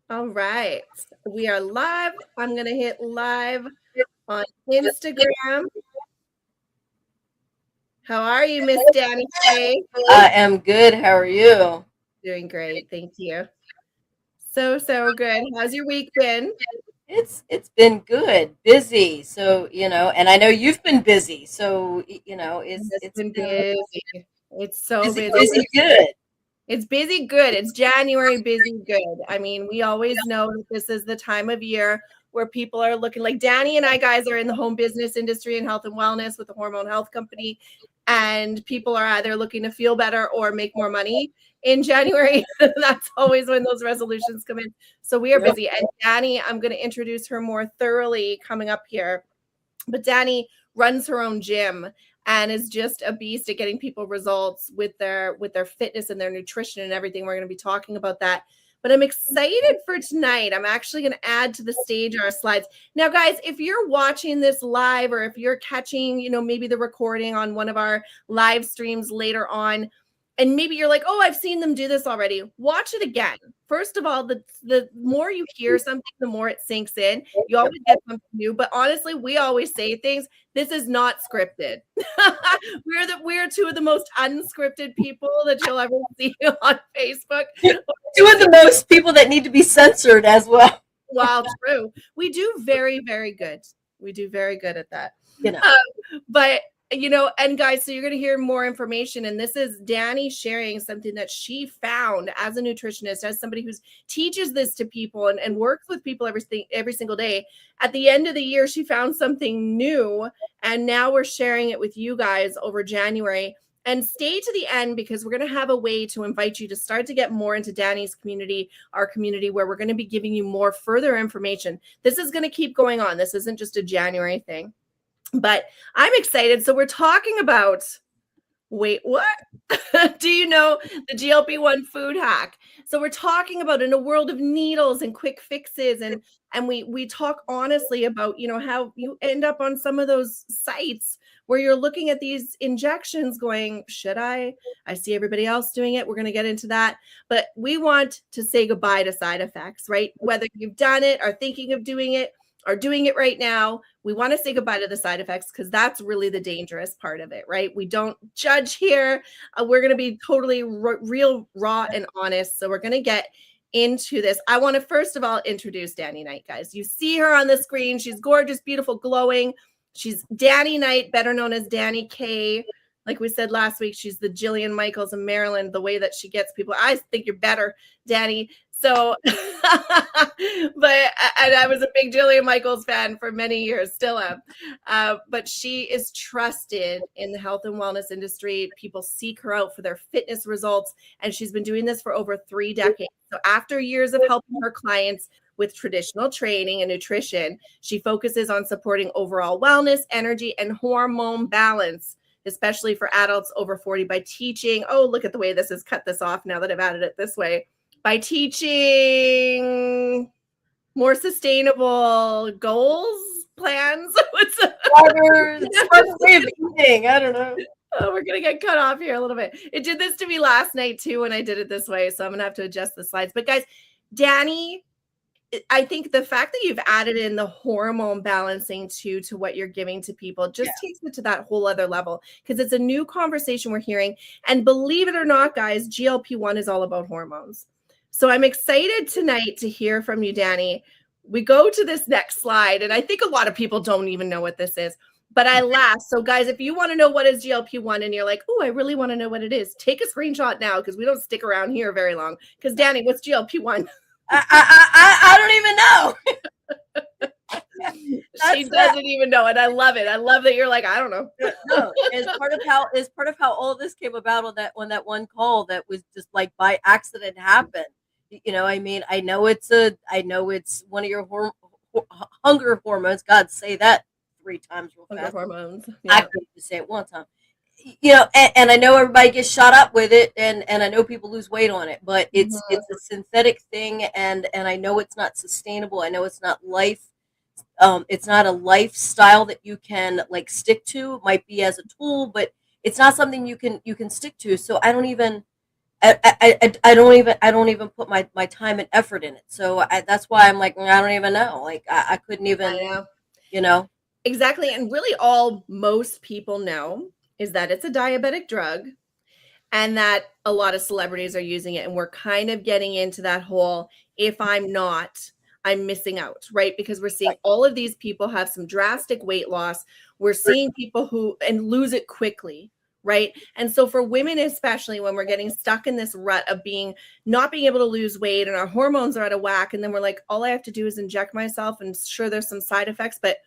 All right. We are live. I'm going to hit live on Instagram. How are you, Miss Danny K? I am good. How are you? Doing great. Thank you. So good. How's your week been? It's been good, busy. So and I know you've been busy. So It's it's been been busy. It's so busy, busy. busy, good. It's busy good. It's January busy good. I mean, we always know that this is the time of year where people are looking like Danny and I guys are in the home business industry and health and wellness with the hormone health company. And people are either looking to feel better or make more money in January. That's always when those resolutions come in. So we are Yep. busy. And Danny, I'm going to introduce her more thoroughly coming up here. But Danny runs her own gym and is just a beast at getting people results with their fitness and their nutrition and everything. We're going to be talking about that. But I'm excited for tonight. I'm actually going to add to the stage our slides. Now, guys, if you're watching this live or if you're catching, maybe the recording on one of our live streams later on, and maybe you're like, oh, I've seen them do this already. Watch it again. First of all, the more you hear something, the more it sinks in. You always get something new. But honestly, we always say things. This is not scripted. we're two of the most unscripted people that you'll ever see on Facebook. Two of the most people that need to be censored as well. Wow, true. We do very, very good. We do very good at that. You know. But and guys, so you're going to hear more information. And this is Danny sharing something that she found as a nutritionist, as somebody who teaches this to people and works with people every single day. At the end of the year, she found something new. And now we're sharing it with you guys over January. And stay to the end because we're going to have a way to invite you to start to get more into Danny's community, our community, where we're going to be giving you more further information. This is going to keep going on. This isn't just a January thing. But I'm excited. So we're talking about, wait, what? Do you know the GLP-1 food hack? So we're talking about in a world of needles and quick fixes, and we talk honestly about, how you end up on some of those sites where you're looking at these injections going, should I see everybody else doing it. We're going to get into that. But we want to say goodbye to side effects, right? Whether you've done it, are thinking of doing it, are doing it right now, we want to say goodbye to the side effects because that's really the dangerous part of it, right? We don't judge here. We're going to be totally real, raw, and honest. So we're going to get into this. I want to first of all introduce Danny Knight, guys. You see her on the screen. She's gorgeous, beautiful, glowing. She's Danny Knight, better known as Danny K. Like we said last week, she's the Jillian Michaels of Maryland, the way that she gets people. I think you're better, Danny. So, but I was a big Jillian Michaels fan for many years, still am. But she is trusted in the health and wellness industry. People seek her out for their fitness results, and she's been doing this for over 3 decades. So after years of helping her clients with traditional training and nutrition, she focuses on supporting overall wellness, energy, and hormone balance, especially for adults over 40 by teaching. Oh, look at the way this has cut this off now that I've added it this way. By teaching more sustainable goals, plans. What's way of eating. I don't know. Oh, we're going to get cut off here a little bit. It did this to me last night too when I did it this way. So I'm going to have to adjust the slides. But guys, Danny, I think the fact that you've added in the hormone balancing to what you're giving to people just takes it to that whole other level because it's a new conversation we're hearing. And believe it or not, guys, GLP-1 is all about hormones. So I'm excited tonight to hear from you, Danny. We go to this next slide, and I think a lot of people don't even know what this is, but I laugh. So guys, if you want to know what is GLP-1 and you're like, oh, I really want to know what it is, take a screenshot now because we don't stick around here very long. Because Danny, what's GLP-1? I don't even know. She doesn't even know, and I love it. I love that you're like, I don't know. No, as part of how all this came about on that one call that was just like by accident happened. I mean, I know it's one of your hunger hormones. God, say that 3 times real fast. Hunger hormones. Yeah. I couldn't just say it one time. And I know everybody gets shot up with it, and I know people lose weight on it, but it's a synthetic thing, and I know it's not sustainable. I know it's not it's not a lifestyle that you can like stick to. It might be as a tool, but it's not something you can stick to. So I don't even I don't even put my time and effort in it. So that's why I'm like, I don't even know. Like I couldn't I even, know. you know. Exactly. And really, all most people know is that it's a diabetic drug and that a lot of celebrities are using it. And we're kind of getting into that whole if I'm not, I'm missing out, right? Because we're seeing all of these people have some drastic weight loss. We're seeing people who and lose it quickly, right? And so for women, especially when we're getting stuck in this rut of being not being able to lose weight and our hormones are out of whack, and then we're like, all I have to do is inject myself, and sure, there's some side effects, but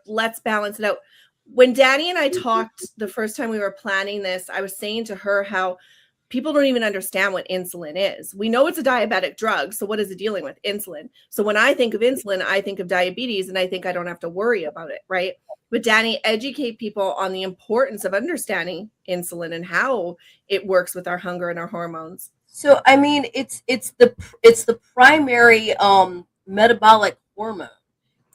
let's balance it out. When Danny and I talked the first time we were planning this, I was saying to her how people don't even understand what insulin is. We know it's a diabetic drug. So what is it dealing with? Insulin. So when I think of insulin, I think of diabetes and I think I don't have to worry about it, right? But Danny, educate people on the importance of understanding insulin and how it works with our hunger and our hormones. So I mean, it's the primary metabolic hormone,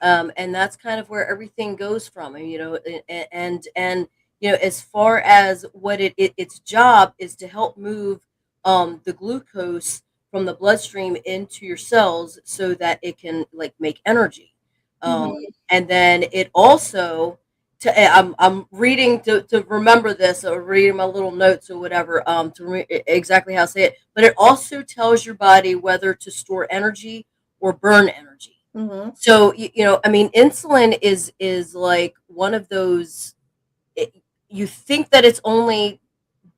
and that's kind of where everything goes from. And as far as what its job is to help move the glucose from the bloodstream into your cells so that it can like make energy, Mm-hmm. and then it also I'm reading to remember this, or reading my little notes or whatever, exactly how to say it. But it also tells your body whether to store energy or burn energy. Mm-hmm. So I mean, insulin is like one of those. You think that it's only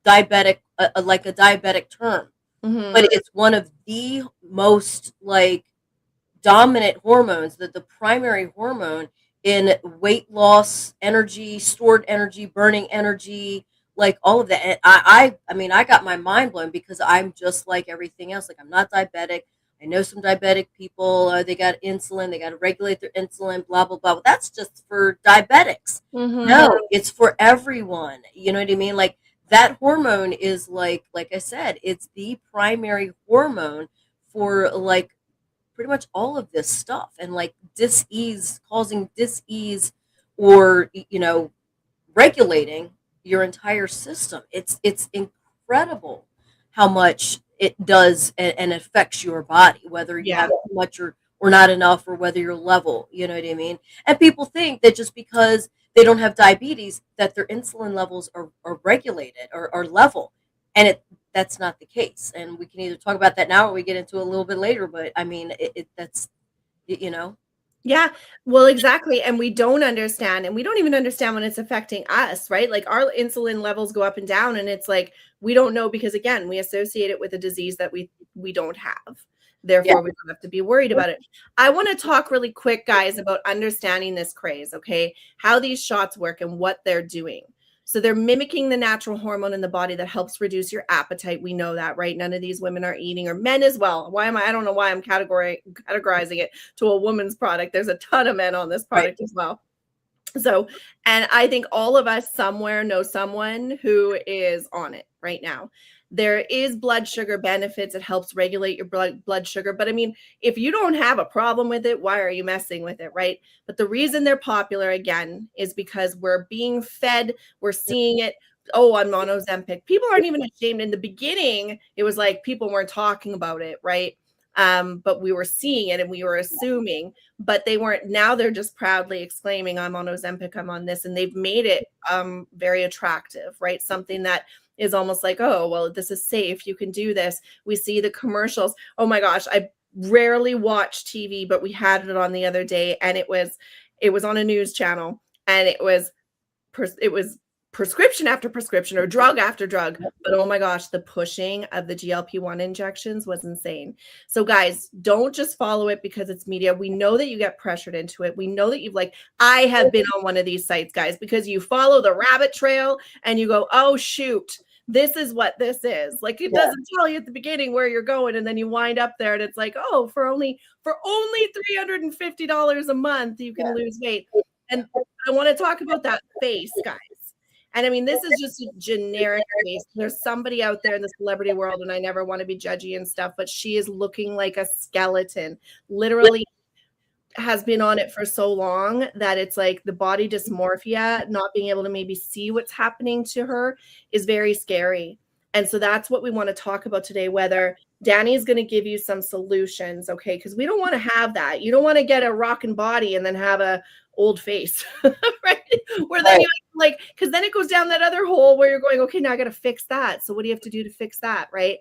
diabetic, like a diabetic term, Mm-hmm. but it's one of the most like dominant hormones, that the primary hormone in weight loss, energy, stored energy, burning energy, like all of that. And I mean, I got my mind blown because I'm just like everything else. Like I'm not diabetic. I know some diabetic people. They got insulin. They got to regulate their insulin. Blah blah blah. Well, that's just for diabetics. Mm-hmm. No, it's for everyone. You know what I mean? Like that hormone is like I said, it's the primary hormone for like pretty much all of this stuff, and like dis-ease, causing dis-ease, or regulating your entire system. It's incredible how much it does, and affects your body, whether you Yeah. have too much or not enough, or whether you're level. You know what I mean? And people think that just because they don't have diabetes that their insulin levels are regulated, or level, and that's not the case. And we can either talk about that now or we get into it a little bit later. But I mean, that's you know. Yeah, well, exactly. And we don't understand, and we don't even understand when it's affecting us, right? Like our insulin levels go up and down, and it's like we don't know because again, we associate it with a disease that we don't have. Yeah. Therefore, we don't have to be worried about it. I want to talk really quick, guys, about understanding this craze, okay? How these shots work and what they're doing. So they're mimicking the natural hormone in the body that helps reduce your appetite. We know that, right? None of these women are eating, or men as well. Why am I don't know why I'm categorizing it to a woman's product. There's a ton of men on this Right. product as well. So, and I think all of us somewhere know someone who is on it right now. There is blood sugar benefits. It helps regulate your blood sugar. But I mean, if you don't have a problem with it, why are you messing with it, right? But the reason they're popular again is because we're being fed, we're seeing it. Oh, I'm on Ozempic. People aren't even ashamed. In the beginning, it was like people weren't talking about it, right? But we were seeing it and we were assuming, but they weren't. Now they're just proudly exclaiming, I'm on Ozempic, I'm on this. And they've made it very attractive, right? Something that is almost like, oh, well, this is safe. You can do this. We see the commercials. Oh my gosh, I rarely watch TV, but we had it on the other day, and it was on a news channel, and it was prescription after prescription or drug after drug. But oh my gosh, the pushing of the GLP-1 injections was insane. So guys, don't just follow it because it's media. We know that you get pressured into it. We know that I have been on one of these sites, guys, because you follow the rabbit trail and you go, oh shoot, this is what this is. Like it doesn't tell you at the beginning where you're going, and then you wind up there and it's like, oh, for only $350 a month, you can lose weight. And I want to talk about that face, guys. And I mean, this is just a generic face. There's somebody out there in the celebrity world, and I never want to be judgy and stuff, but she is looking like a skeleton. Literally has been on it for so long that it's like the body dysmorphia, not being able to maybe see what's happening to her is very scary. And so that's what we want to talk about today, whether Danny is going to give you some solutions, okay? Because we don't want to have that. You don't want to get a rockin' body and then have a old face, right? Where then Right. you like, because then it goes down that other hole where you're going, okay, now I got to fix that. So what do you have to do to fix that, right?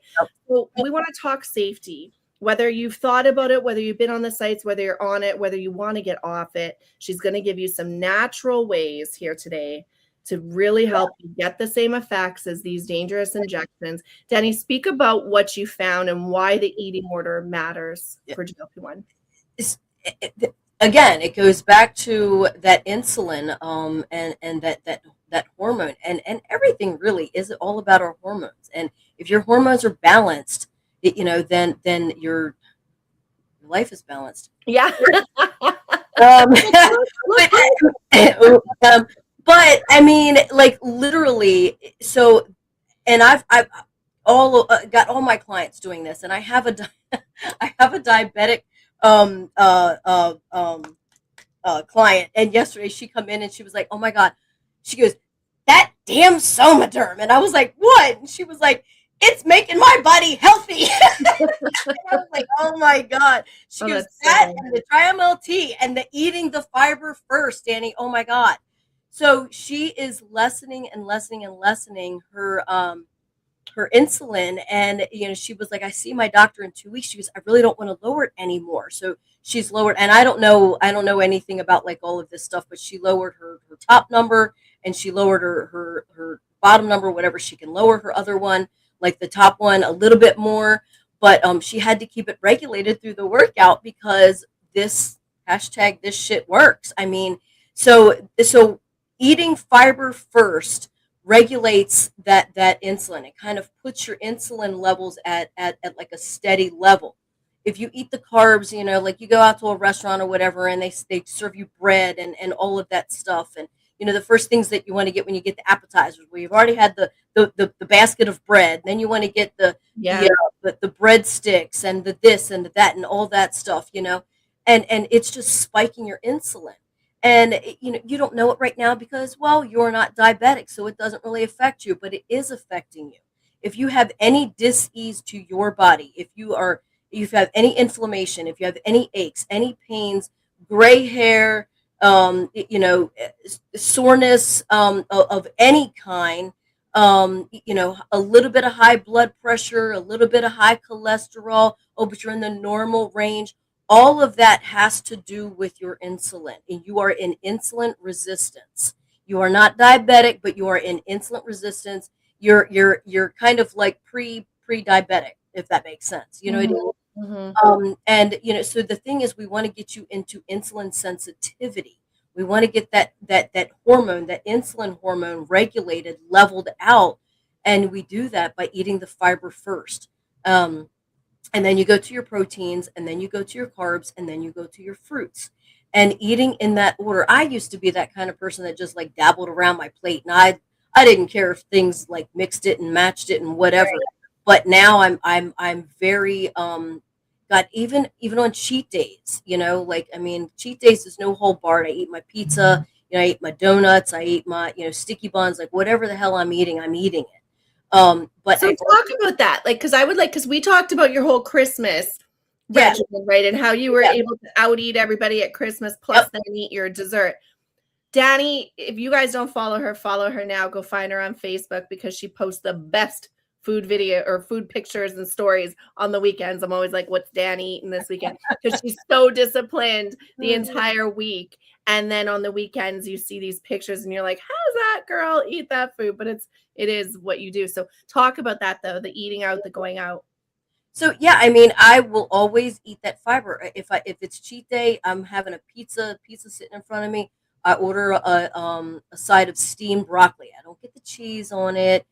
So we want to talk safety. Whether you've thought about it, whether you've been on the sites, whether you're on it, whether you want to get off it, she's going to give you some natural ways here today to really help you get the same effects as these dangerous injections. Danny, speak about what you found and why the eating order matters for GLP-1. Again, it goes back to that insulin, and that hormone, and everything really is all about our hormones. And if your hormones are balanced, then your life is balanced. Yeah. But I mean, like literally. So, and I've got all my clients doing this, and I have a I have a diabetic client, and yesterday she come in and she was like, "Oh my God," she goes, "that damn Somaderm," and I was like, "What?" And she was like, "It's making my body healthy." I was like, "Oh my God." She goes, "That and the Tri-MLT and the eating the fiber first, Danny. Oh my God." So she is lessening and lessening and lessening her insulin, and she was like, "I see my doctor in 2 weeks." She goes, "I really don't want to lower it anymore." So she's lowered, and I don't know anything about like all of this stuff, but she lowered her top number, and she lowered her bottom number, whatever she can lower her other one, like the top one a little bit more, but she had to keep it regulated through the workout because this shit works. I mean, so eating fiber first regulates that insulin. It kind of puts your insulin levels at like a steady level. If you eat the carbs, like you go out to a restaurant or whatever, and they serve you bread and all of that stuff, and the first things that you want to get when you get the appetizers, where you've already had the basket of bread, then you want to get the breadsticks and the this and the that and all that stuff, and it's just spiking your insulin. And you don't know it right now because, well, you're not diabetic, so it doesn't really affect you, but it is affecting you. If you have any dis-ease to your body, if you have any inflammation, if you have any aches, any pains, gray hair, soreness of any kind, a little bit of high blood pressure, a little bit of high cholesterol, oh, but you're in the normal range. All of that has to do with your insulin, and you are in insulin resistance. You are not diabetic, but you are in insulin resistance. You're kind of like pre-diabetic, if that makes sense. You know what I mean? And so the thing is, we want to get you into insulin sensitivity. We want to get that hormone, that insulin hormone, regulated, leveled out, and we do that by eating the fiber first. And then you go to your proteins, and then you go to your carbs, and then you go to your fruits. And eating in that order. I used to be that kind of person that just like dabbled around my plate, and I didn't care if things like mixed it and matched it and whatever. Right. But now I'm very got even on cheat days, like, I mean, cheat days is no whole barred. I eat my pizza, I eat my donuts, I eat my sticky buns, like whatever the hell I'm eating it. But so talk about that, like, because we talked about your whole Christmas regimen, right, and how you were able to out eat everybody at Christmas, plus then eat your dessert. Danny, if you guys don't follow her now. Go find her on Facebook, because she posts the best food video or food pictures and stories on the weekends. I'm always like, what's Danny eating this weekend? Because she's so disciplined the entire week. And then on the weekends, you see these pictures and you're like, how's that girl eat that food? But it is what you do. So talk about that, though, the eating out, the going out. So yeah, I mean, I will always eat that fiber. If it's cheat day, I'm having a pizza sitting in front of me. I order a side of steamed broccoli. I don't get the cheese on it.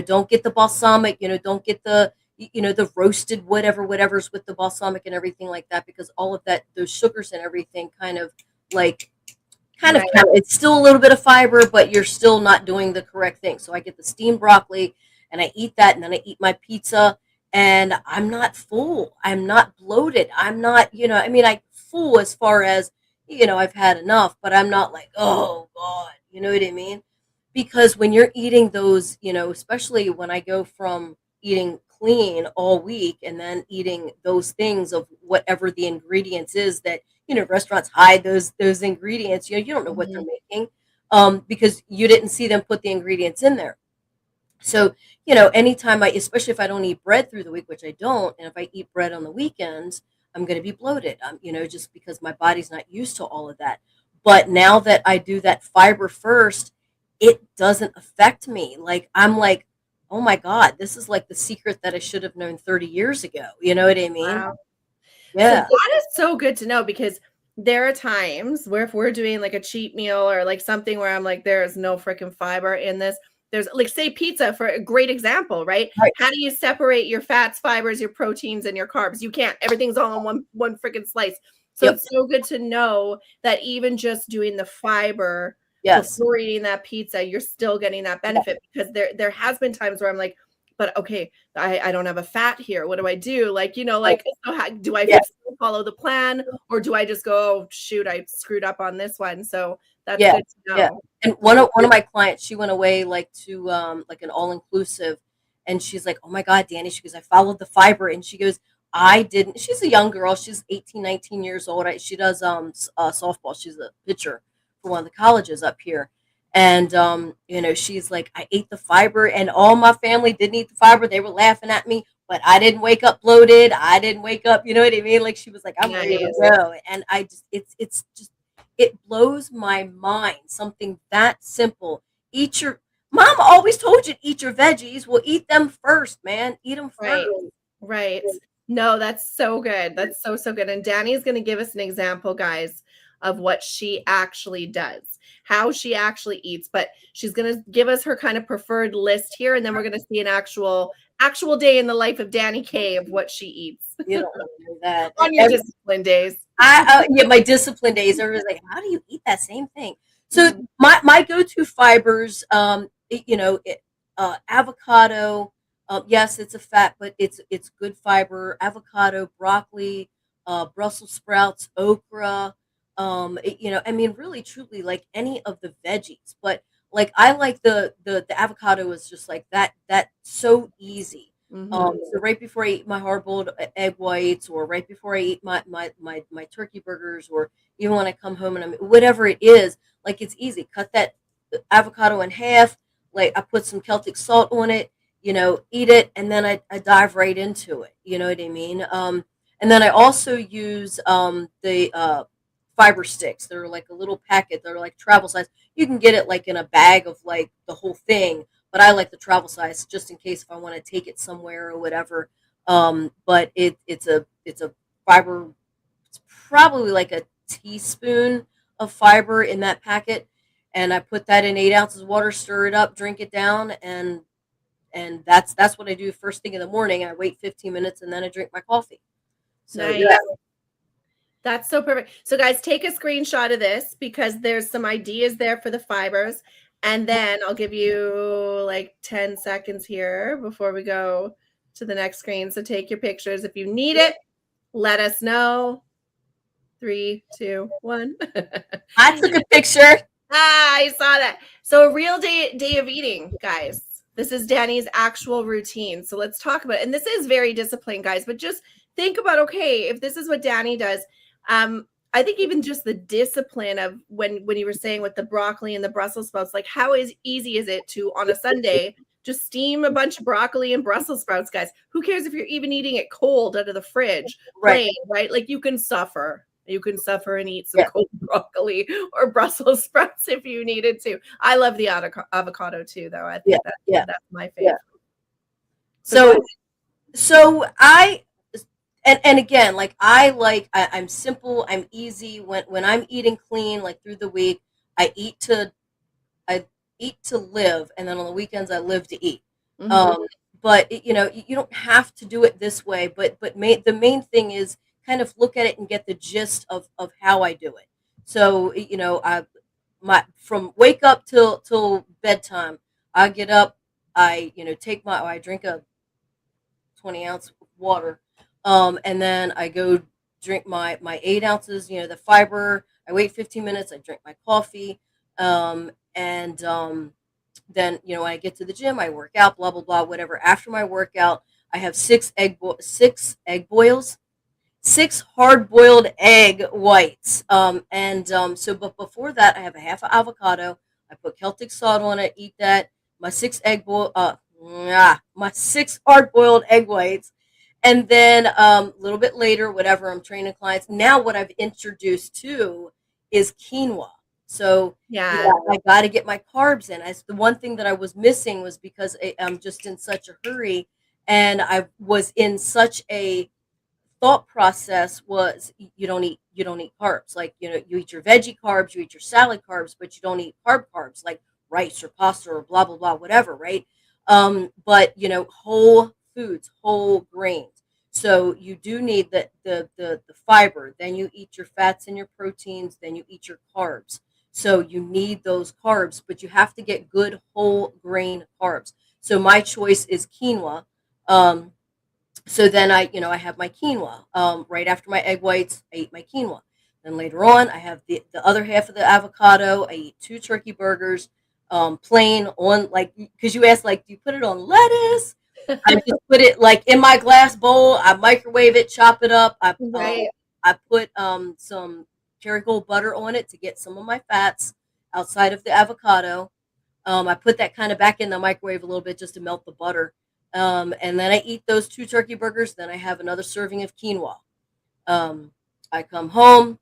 Don't get the balsamic. Don't get the the roasted whatever's with the balsamic and everything like that, because all of that, those sugars and everything, kind of it's still a little bit of fiber, but you're still not doing the correct thing. So I get the steamed broccoli and I eat that, and then I eat my pizza, and I'm not full. I'm not bloated. I'm not, I mean, I'm full as far as, I've had enough, but I'm not like, oh God, you know what I mean? because when you're eating those, especially when I go from eating clean all week and then eating those things of whatever the ingredients is that, restaurants hide those ingredients, you don't know what they're Mhm. making, because you didn't see them put the ingredients in there. So, anytime especially if I don't eat bread through the week, which I don't, and if I eat bread on the weekends, I'm going to be bloated. Just because my body's not used to all of that. But now that I do that fiber first, it doesn't affect me. Like, I'm like, oh my God, this is like the secret that I should have known 30 years ago. You know what I mean? Wow. So Yeah. that is so good to know because there are times where if we're doing like a cheat meal or like something where I'm like, there is no freaking fiber in this. There's like, say, pizza for a great example, right? Right. How do you separate your fats, fibers, your proteins, and your carbs? You can't. Everything's all in one freaking slice. So Yep. it's so good to know that even just doing the fiber Yes. before eating that pizza, you're still getting that Yeah. benefit because there has been times where I'm like, but okay, I don't have a fat here. What do I do? Like, Right. like, so how, do I Yeah. follow the plan or do I just go, oh, shoot, I screwed up on this one? So that's Yeah. good to Yeah. know. And one of my clients, she went away like to like an all inclusive, and she's like, "Oh my God, Danny," she goes, "I followed the fiber," and she goes, "I didn't." She's a young girl. She's 18, 19 years old. She does softball. She's a pitcher for one of the colleges up here. And she's like, "I ate the fiber and all my family didn't eat the fiber. They were laughing at me, but I didn't wake up bloated. I didn't wake up, you know what I mean?" Like, she was like, "I'm ready to Nice. go." And I just it's just it blows my mind. Something that simple. Eat your Mom always told you to eat your veggies. Well, eat them first, man. Eat them first. Right. Right. No, that's so good. That's so, so good. And Danny is going to give us an example, guys, of what she actually does, how she actually eats. But she's going to give us her kind of preferred list here. And then we're going to see an actual day in the life of Danny K of what she eats You don't want to do that. on your discipline days. Yeah, my discipline days. Everybody's like, "How do you eat that same thing?" So Mhm. my go to fibers, avocado. Yes, it's a fat, but it's good fiber. Avocado, broccoli, Brussels sprouts, okra. I mean, really, truly, like any of the veggies. But like, I like the avocado is just like that. That's so easy. Mhm. So right before I eat my hard-boiled egg whites, or right before I eat my turkey burgers, or even when I come home and I'm whatever it is, like, it's easy. Cut that avocado in half. Like, I put some Celtic salt on it. Eat it, and then I dive right into it. You know what I mean? And then I also use the fiber sticks. They're like a little packet. They're like travel size. You can get it like in a bag of like the whole thing, but I like the travel size just in case if I want to take it somewhere or whatever. But it's a fiber. It's probably like a teaspoon of fiber in that packet, and I put that in 8 ounces of water, stir it up, drink it down, and that's what I do first thing in the morning. I wait 15 minutes and then I drink my coffee. So yeah. Nice. That's so perfect. So, guys, take a screenshot of this because there's some ideas there for the fibers. And then I'll give you like 10 seconds here before we go to the next screen. So, take your pictures. If you need it, let us know. 3, 2, 1. I took a picture. I saw that. So a real day of eating, guys. This is Danny's actual routine. So let's talk about it. And this is very disciplined, guys, but just think about, okay, if this is what Danny does, I think even just the discipline of when you were saying with the broccoli and the Brussels sprouts, like how easy is it to on a Sunday just steam a bunch of broccoli and Brussels sprouts, guys? Who cares if you're even eating it cold out of the fridge, Right. plain, right? Like you can suffer. You can suffer and eat some Yeah. cold broccoli or Brussels sprouts if you needed to. I love the avocado too, though. I Yeah. think Yeah. that's my Yeah. favorite. So So I and again, like, I'm simple, I'm easy when I'm eating clean, like, through the week. I eat to I eat to live, and then on the weekends I live to eat. mhm, Um, but you don't have to do it this way. But the main thing is kind of look at it and get the gist of how I do it. So I my from wake up till bedtime. I get up. I drink a 20-ounce water, and then I go drink my 8 ounces. The fiber. I wait 15 minutes. I drink my coffee, and then, you know, when I get to the gym, I work out, blah, blah, blah, whatever. After my workout, I have six egg boils, six hard-boiled egg whites. But before that, I have a half a avocado. I put Celtic salt on it, eat that. My my six hard-boiled egg whites. And then a little bit later, whatever, I'm training clients. Now what I've introduced to is quinoa. So, you Yeah. know, I got to get my carbs in. The one thing that I was missing was because I'm just in such a hurry, and I was in such a thought process was you don't eat carbs. Like, you know, you eat your veggie carbs, you eat your salad carbs, but you don't eat carbs like rice or pasta or blah blah blah, whatever, right? But you know, whole foods, whole grains. So you do need the fiber. Then you eat your fats and your proteins. Then you eat your carbs. So you need those carbs, but you have to get good whole grain carbs. So my choice is quinoa. Um, so then I have my quinoa. Right after my egg whites, I eat my quinoa. Then later on, I have the other half of the avocado. I eat two turkey burgers, plain on, like, because you asked, like, do you put it on lettuce? I just put it like in my glass bowl. I microwave it, chop it up. Right. I put some cherry gold butter on it to get some of my fats outside of the avocado. I put that kind of back in the microwave a little bit just to melt the butter. And then I eat those two turkey burgers. Then I have another serving of quinoa. Um, I come home.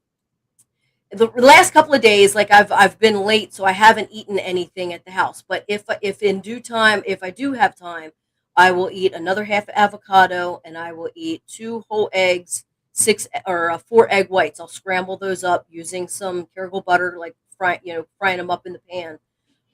The last couple of days, like, I've been late, so I haven't eaten anything at the house. But if in due time, if I do have time, I will eat another half avocado, and I will eat two whole eggs, four egg whites. I'll scramble those up using some Kerrygold butter, like frying them up in the pan.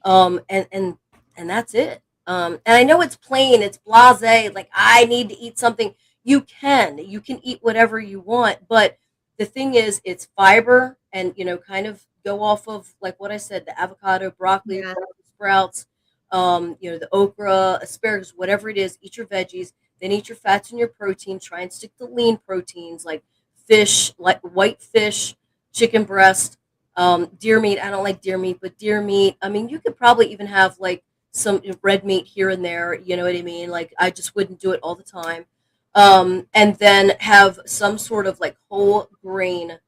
um and and and that's it. And I know it's plain, it's blasé, like, I need to eat something. You can eat whatever you want, but the thing is, it's fiber, and, you know, kind of go off of, like, what I said, the avocado, broccoli, Yeah. Brussels sprouts, you know, the okra, asparagus, whatever it is. Eat your veggies, then eat your fats and your protein. Try and stick to lean proteins like fish, like white fish, chicken breast, deer meat. I don't like deer meat, but deer meat. I mean, you could probably even have, like, some red meat here and there. You know what I mean? Like, I just wouldn't do it all the time. And then have some sort of, like, whole grain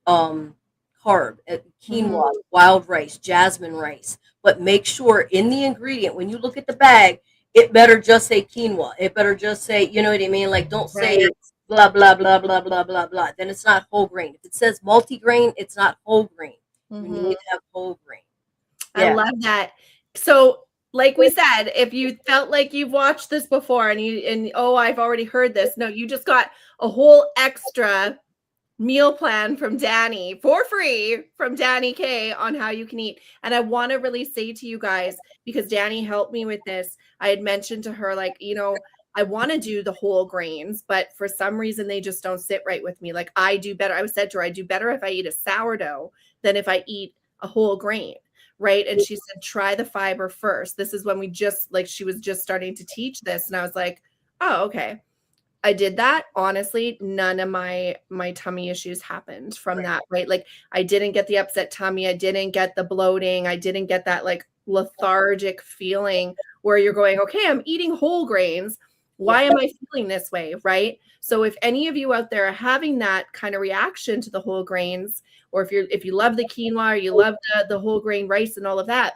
um, carb, Mhm. quinoa, wild rice, jasmine rice. But make sure in the ingredient, when you look at the bag, it better just say quinoa. It better just say, you know what I mean? Like, don't say Right. blah, blah, blah, blah, blah, blah, blah. Then it's not whole grain. If it says multigrain, it's not whole grain. You Mhm. need to have whole grain. I Yeah. love that. So, like we said, if you felt like you've watched this before and oh, I've already heard this. No, you just got a whole extra meal plan from Danny for free from Danny K on how you can eat. And I want to really say to you guys, because Danny helped me with this, I had mentioned to her, like, I want to do the whole grains, but for some reason they just don't sit right with me. Like, I do better. I was said to her, I do better if I eat a sourdough than if I eat a whole grain. Right. And she said, try the fiber first. This is when she was just starting to teach this. And I was like, oh, okay. I did that. Honestly, none of my tummy issues happened from Right. that, right? Like, I didn't get the upset tummy, I didn't get the bloating, I didn't get that, like, lethargic feeling where you're going, "Okay, I'm eating whole grains. Yeah. Why am I feeling this way?" Right? So if any of you out there are having that kind of reaction to the whole grains, or if you love the quinoa or you love the whole grain rice and all of that,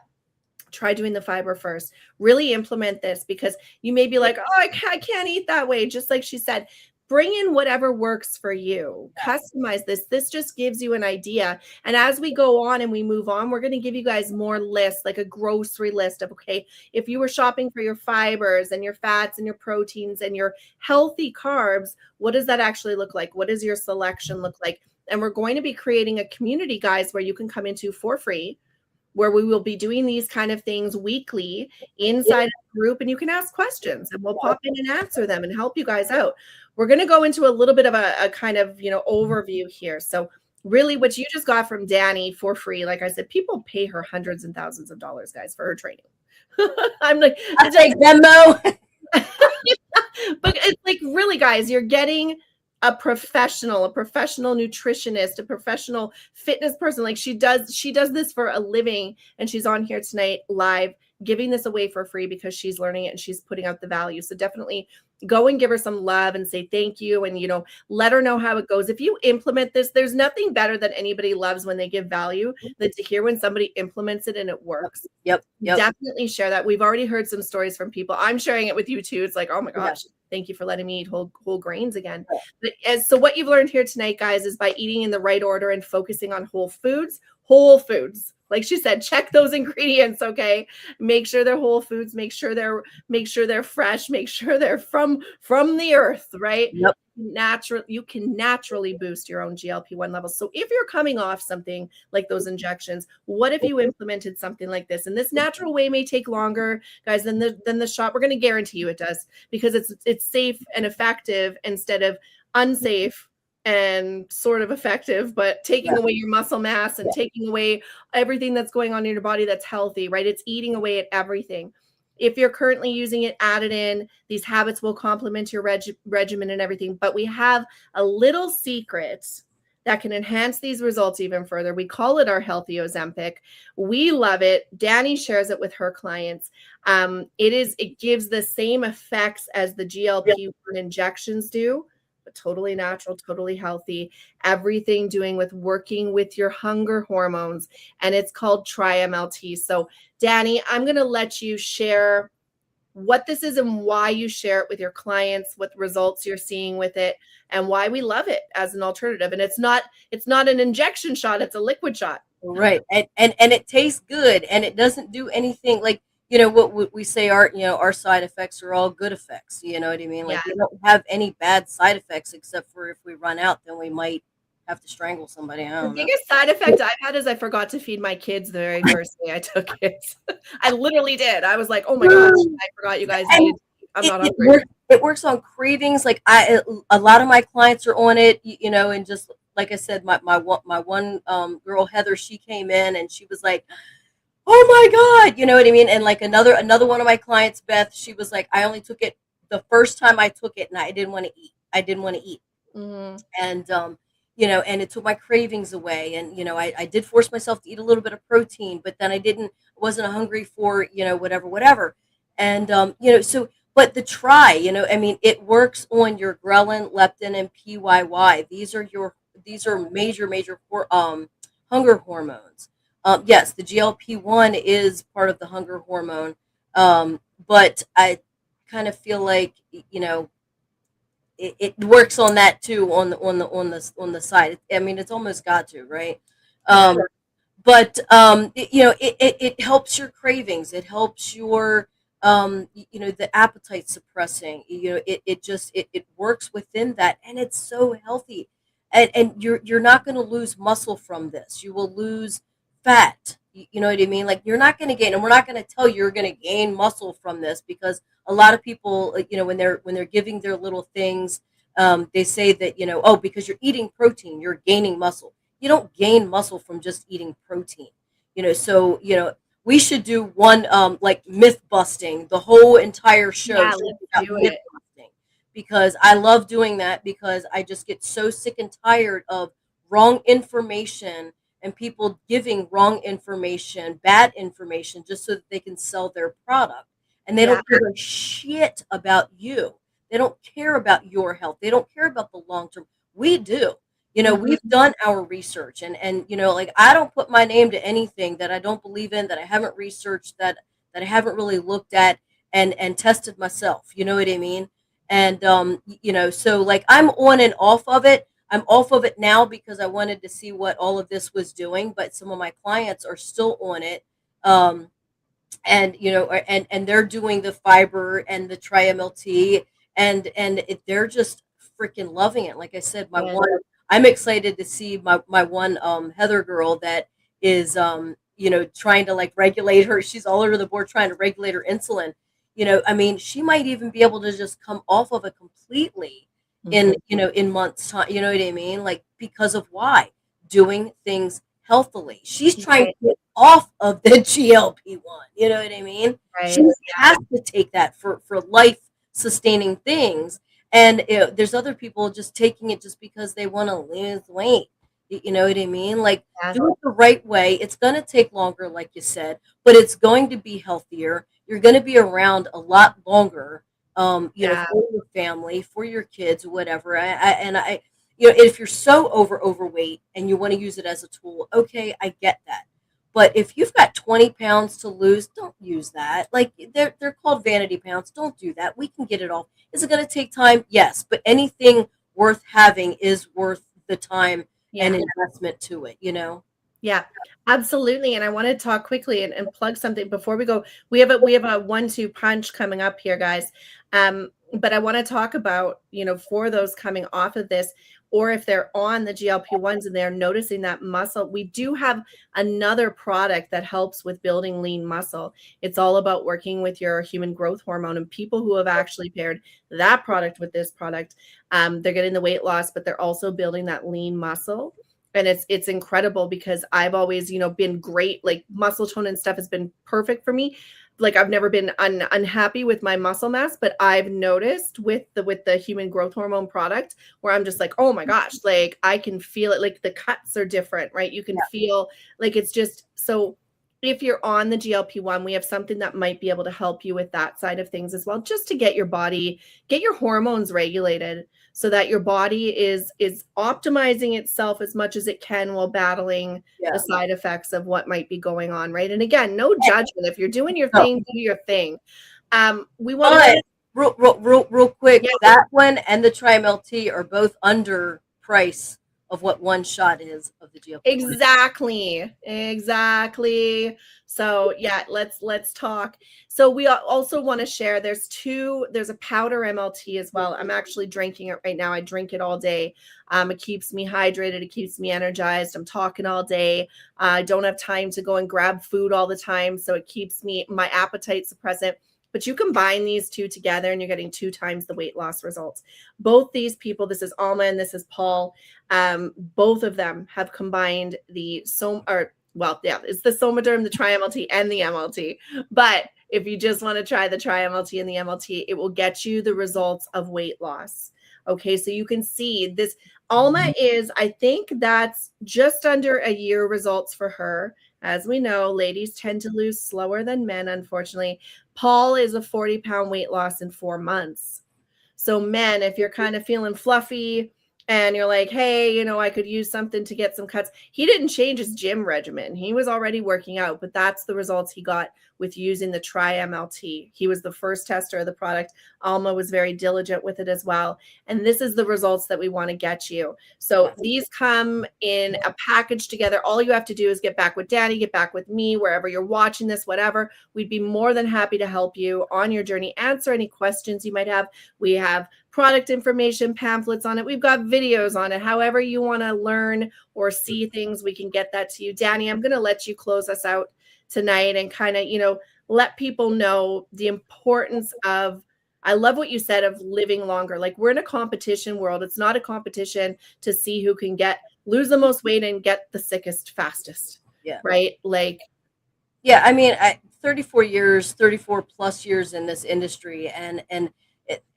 try doing the fiber first. Really implement this, because you may be like, oh, I can't eat that way. Just like she said, bring in whatever works for you. Customize this. This just gives you an idea. And as we go on and we move on, we're going to give you guys more lists, like a grocery list of, okay, if you were shopping for your fibers and your fats and your proteins and your healthy carbs, what does that actually look like? What does your selection look like? And we're going to be creating a community, guys, where you can come into for free, where we will be doing these kind of things weekly inside a group, and you can ask questions and we'll pop in and answer them and help you guys out. We're going to go into a little bit of a kind of, overview here. So really what you just got from Danny for free, like I said, people pay her hundreds and thousands of dollars, guys, for her training. I'm like, I take Venmo. but it's like, really, guys, you're getting a professional nutritionist, a professional fitness person. Like, she does this for a living, and she's on here tonight live giving this away for free because she's learning it and she's putting out the value. So definitely go and give her some love and say thank you, and let her know how it goes. If you implement this, there's nothing better that anybody loves when they give value than to hear when somebody implements it and it works. Yep. Definitely share that. We've already heard some stories from people. I'm sharing it with you too. It's like, oh my gosh, thank you for letting me eat whole grains again. So what you've learned here tonight, guys, is by eating in the right order and focusing on whole foods. Like she said, check those ingredients. Okay, make sure they're whole foods. Make sure they're fresh. Make sure they're from the earth. Right. Yep. You can naturally boost your own GLP-1 levels. So if you're coming off something like those injections, what if you implemented something like this? And this natural way may take longer, guys, than the shot. We're going to guarantee you it does, because it's safe and effective instead of unsafe and sort of effective, but taking away your muscle mass and taking away everything that's going on in your body that's healthy, right? It's eating away at everything. If you're currently using it, add it in. These habits will complement your regimen and everything. But we have a little secret that can enhance these results even further. We call it our Healthy Ozempic. We love it. Danny shares it with her clients. It gives the same effects as the GLP-1 injections do, but totally natural, totally healthy. Everything doing with working with your hunger hormones, and it's called TriMLT. So Danny, I'm going to let you share what this is and why you share it with your clients, what results you're seeing with it, and why we love it as an alternative. And it's not an injection shot, it's a liquid shot. Right. And it tastes good, and it doesn't do anything like, what we say our side effects are all good effects. You know what I mean? Like we don't have any bad side effects, except for if we run out, then we might have to strangle somebody. I don't know. The biggest side effect I've had is I forgot to feed my kids the very first day I took it. I literally did. I was like, oh my gosh, I forgot you guys. I'm not hungry. It works on cravings. Like a lot of my clients are on it, and just like I said, my one girl, Heather, she came in and she was like, oh my God, you know what I mean? And like another one of my clients, Beth, she was like, I only took it the first time I took it and I didn't want to eat. Mm-hmm. And and it took my cravings away. And I did force myself to eat a little bit of protein, but then I wasn't hungry for whatever. And so, but I mean, it works on your ghrelin, leptin, and PYY. These are major hunger hormones. Yes, the GLP-1 is part of the hunger hormone, but I kind of feel like it works on that too on the side. I mean, it's almost got to, right? But it helps your cravings. It helps your the appetite suppressing. It works within that, and it's so healthy. And you're not going to lose muscle from this. You will lose fat. You know what I mean? Like you're not going to gain, and we're not going to tell you you're going to gain muscle from this, because a lot of people, when they're giving their little things, they say that oh, because you're eating protein, you're gaining muscle. You don't gain muscle from just eating protein. So we should do one like myth busting, the whole entire show. Yeah, let's do it. Because I love doing that, because I just get so sick and tired of wrong information and people giving wrong information, bad information, just so that they can sell their product. And they don't give a shit about you. They don't care about your health. They don't care about the long term. We do. We've done our research, and like I don't put my name to anything that I don't believe in, that I haven't researched, that I haven't really looked at and tested myself. You know what I mean? And so like I'm on and off of it. I'm off of it now because I wanted to see what all of this was doing, but some of my clients are still on it. And they're doing the fiber and the TriMLT, and they're just freaking loving it. Like I said, I'm excited to see my one Heather girl that is trying to like regulate her. She's all over the board trying to regulate her insulin. I mean, she might even be able to just come off of it completely in months time. You know what I mean? Like, because of why? Doing things healthily. She's trying to get off of the GLP-1. You know what I mean? Right. She has to take that for life sustaining things. And there's other people just taking it just because they want to lose weight. You know what I mean? Like, Yeah. do it the right way. It's going to take longer, like you said, but it's going to be healthier. You're going to be around a lot longer, Yeah. for your family, for your kids, whatever. If you're so overweight and you want to use it as a tool, okay, I get that. But if you've got 20 pounds to lose, don't use that. Like, they're called vanity pounds. Don't do that. We can get it off. Is it going to take time? Yes, but anything worth having is worth the time and Yeah. investment to it, you know? Yeah, absolutely. And I want to talk quickly and plug something before we go. We have a 1-2 punch coming up here, guys. But I want to talk about, for those coming off of this, or if they're on the GLP-1s and they're noticing that muscle, we do have another product that helps with building lean muscle. It's all about working with your human growth hormone, and people who have actually paired that product with this product, they're getting the weight loss, but they're also building that lean muscle. And it's incredible because I've always, been great. Like, muscle tone and stuff has been perfect for me. Like, I've never been unhappy with my muscle mass, but I've noticed with the human growth hormone product where I'm just like, oh my gosh, like I can feel it. Like, the cuts are different, right? You can feel like it's just so. If you're on the GLP-1, we have something that might be able to help you with that side of things as well, just to get your hormones regulated so that your body is optimizing itself as much as it can while battling the Yeah. side effects of what might be going on, right? And again, no judgment. If you're doing your No. thing, do your thing. We want to But real quick, yeah, that one and the Trim-LT are both under price of what one shot is of the GLP-1. exactly. So yeah, let's talk. So we also want to share, there's a powder MLT as well. I'm actually drinking it right now. I drink it all day. It keeps me hydrated, it keeps me energized. I'm talking all day. I don't have time to go and grab food all the time, so it keeps my appetite suppressant. But you combine these two together and you're getting 2 times the weight loss results. Both these people, this is Alma and this is Paul, both of them have combined it's the Somaderm, the Tri-MLT, and the MLT. But if you just want to try the Tri-MLT and the MLT, it will get you the results of weight loss. Okay, so you can see this. Alma is, I think that's just under a year results for her. As we know, ladies tend to lose slower than men, unfortunately. Paul is a 40-pound weight loss in 4 months. So men, if you're kind of feeling fluffy and you're like, hey, I could use something to get some cuts. He didn't change his gym regimen. He was already working out, but that's the results he got with using the Tri-MLT. He was the first tester of the product. Alma was very diligent with it as well. And this is the results that we want to get you. So these come in a package together. All you have to do is get back with Danny, get back with me, wherever you're watching this, whatever. We'd be more than happy to help you on your journey, answer any questions you might have. We have product information pamphlets on it. We've got videos on it. However you want to learn or see things, we can get that to you. Danny, I'm going to let you close us out tonight and kind of, let people know the importance of, I love what you said, of living longer. Like, we're in a competition world. It's not a competition to see who can lose the most weight and get the sickest fastest. Yeah. Right? Like, yeah, I mean, 34 plus years in this industry, and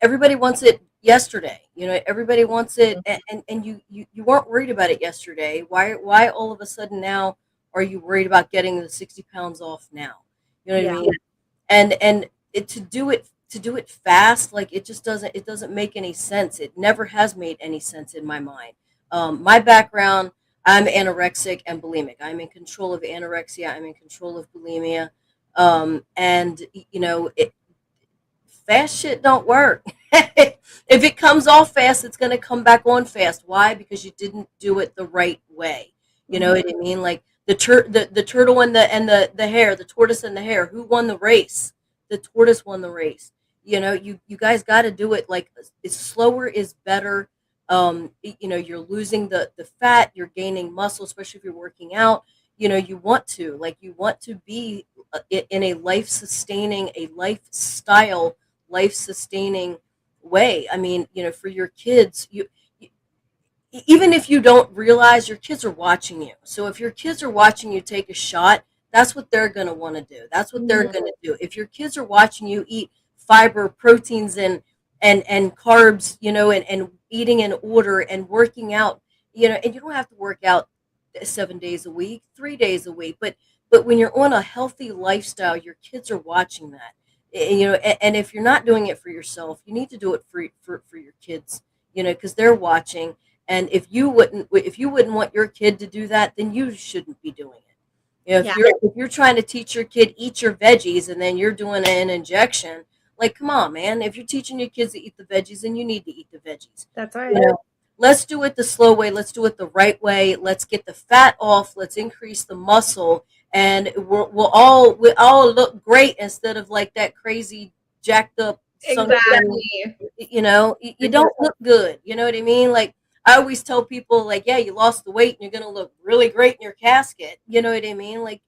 everybody wants it yesterday. Everybody wants it, and you weren't worried about it yesterday. Why all of a sudden now are you worried about getting the 60 pounds off now? You know what I mean? And to do it fast, like, it doesn't make any sense. It never has made any sense in my mind. My background, I'm anorexic and bulimic. I'm in control of anorexia. I'm in control of bulimia. And fast shit don't work. If it comes off fast, it's going to come back on fast. Why? Because you didn't do it the right way. You know what I mean? Like, the turtle and the hare, the tortoise and the hare. Who won the race? The tortoise won the race. You guys got to do it, like, slower is better. You're losing the fat, you're gaining muscle, especially if you're working out. You want to be in a life sustaining way. I mean, for your kids, even if you don't realize, your kids are watching you. So if your kids are watching you take a shot, that's what they're going to want to do. That's what they're going to do. If your kids are watching you eat fiber, proteins, and carbs, and eating in order and working out, and you don't have to work out 7 days a week, 3 days a week, but when you're on a healthy lifestyle, your kids are watching that. And if you're not doing it for yourself, you need to do it for your kids, because they're watching. And if you wouldn't want your kid to do that, then you shouldn't be doing it. Yeah, If you're trying to teach your kid eat your veggies and then you're doing an injection, like, come on, man. If you're teaching your kids to eat the veggies, then you need to eat the veggies. that's You right. know, let's do it the slow way. Let's do it the right way. Let's get the fat off. Let's increase the muscle, and we'll all look great instead of like that crazy jacked up sunk down. Exactly. You don't look good. You know what I mean? Like, I always tell people, like, yeah, you lost the weight and you're gonna look really great in your casket. You know what I mean? Like,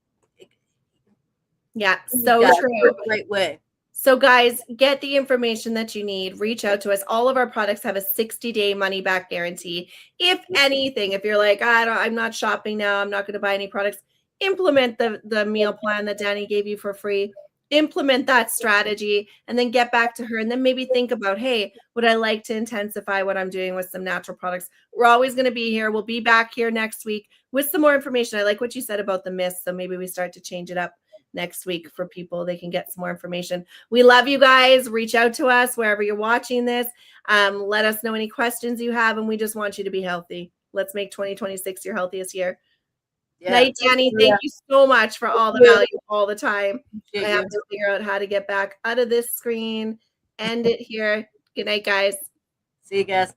Yeah, you so got to do true. it the right way. So, guys, get the information that you need. Reach out to us. All of our products have a 60-day money back guarantee. If anything, if you're like, I'm not shopping now, I'm not going to buy any products, implement the meal plan that Danny gave you for free. Implement that strategy and then get back to her. And then maybe think about, hey, would I like to intensify what I'm doing with some natural products? We're always going to be here. We'll be back here next week with some more information. I like what you said about the myths. So maybe we start to change it up next week for people. They can get some more information. We love you guys. Reach out to us wherever you're watching this. Let us know any questions you have, and we just want you to be healthy. Let's make 2026 your healthiest year. Yeah. Night, Danny. Thank you so much for all the value all the time. I have to figure out how to get back out of this screen. End it here. Good night, guys. See you guys.